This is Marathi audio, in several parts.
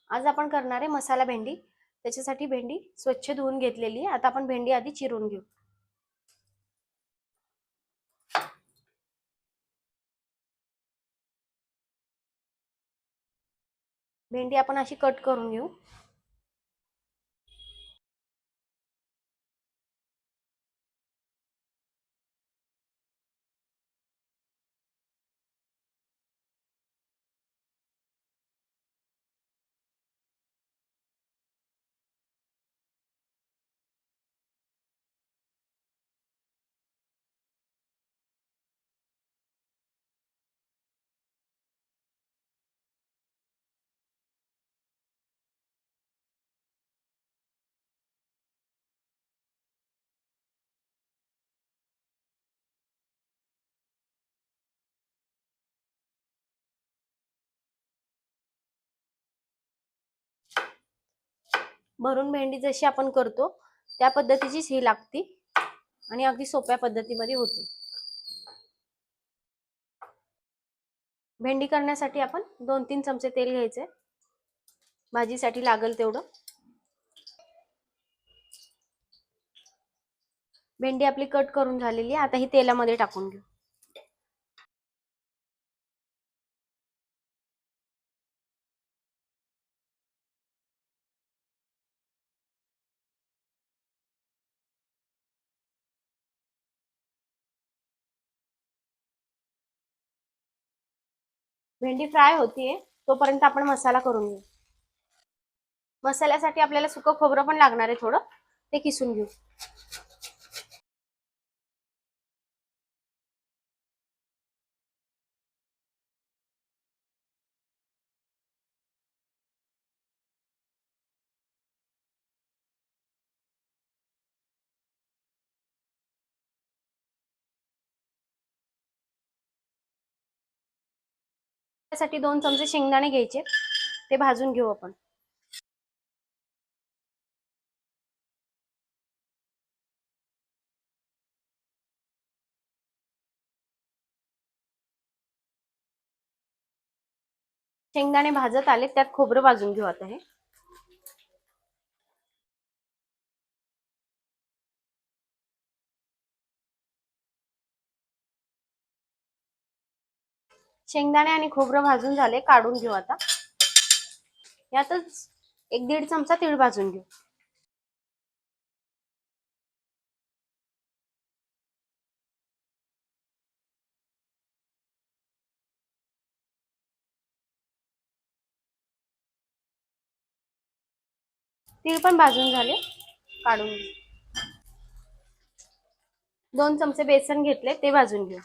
आज आपण करणार आहे मसाला भेंडी। त्याच्यासाठी भेंडी स्वच्छ धुवून घेतलेली आहे। आता आपण भेंडी आधी चिरून घेऊ। भेंडी आपण अशी कट करून घेऊ। भरून भेंडी जशी आपण करतो त्या पद्धतीचीच ही लागती आणि अगदी सोप्या पद्धतीमध्ये होती। भेंडी करण्यासाठी आपण 2-3 चमचे तेल घ्यायचे, भाजीसाठी लागेल तेवढं। भेंडी आपली कट करून झालेली आहे। आता ही तेलामध्ये टाकून घेऊ। भेंडी फ्राय होतीये तोपर्यंत आपण मसाला करून घेऊ। मसाल्यासाठी आपल्याला सुकं खोबरं पण लागणार आहे थोडं, ते किसून घेऊ। त्यासाठी 2 चमचे शेंगदाणे घ्यायचे, ते भाजून घेऊ आपण। शेंगदाणे भाजत आले त्यात खोबरं भाजून घेऊ आता हे। शेंगदाणे आणि खोबरं भाजून झाले, काढून घेऊ आता। यातच 1-1.5 चमचा तीळ भाजून घेऊ। तीळ पण भाजून झाले, काढून घेऊ। 2 चमचे बेसन घेतले, ते भाजून घेऊ।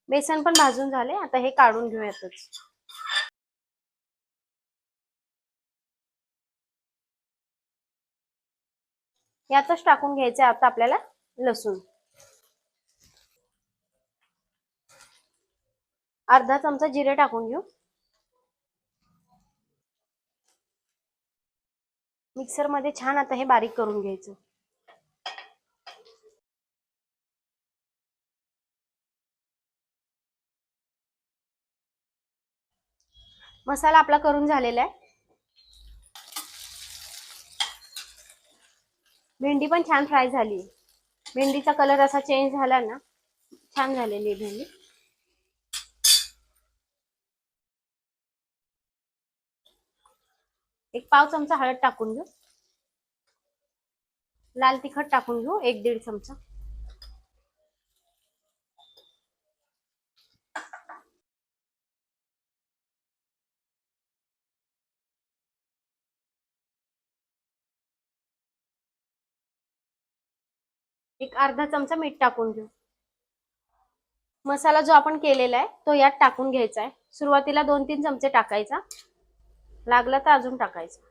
बेसन पण भाजून झाले, आता हे काढून घेऊयातच। यातच टाकून घ्यायचे आता आपल्याला लसूण। अर्धा चमचा जिरे टाकून घेऊ। मिक्सर मध्ये छान आता हे बारीक करून घ्यायचं। मसाला आपला करून झालेला आहे। भेंडी पण छान फ्राय झाली। भेंडीचा कलर असा चेंज झाला ना, छान झालेली आहे भेंडी। एक पाव चमचा हळद टाकून घेऊ। लाल तिखट टाकून घेऊ 1-1.5 चमचा। एक अर्धा चमचा मीठ टाकून घेऊ। मसाला जो आपण केलेला आहे तो यात टाकून घ्यायचा आहे। सुरुवातीला 2-3 चमचे टाकायचा, लागला तर अजून टाकायचा।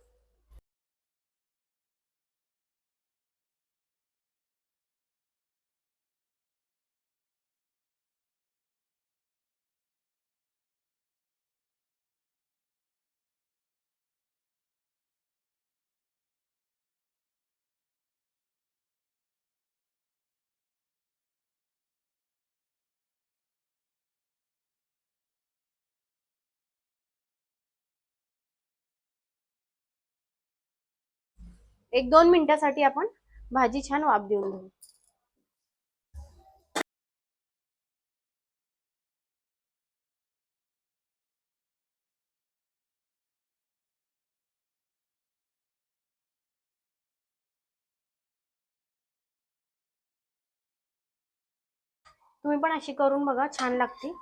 1-2 मिनिटासाठी आपण भाजी छान वाफ देऊन घेऊ. तुम्ही पण अशी करून बघा, छान लागते.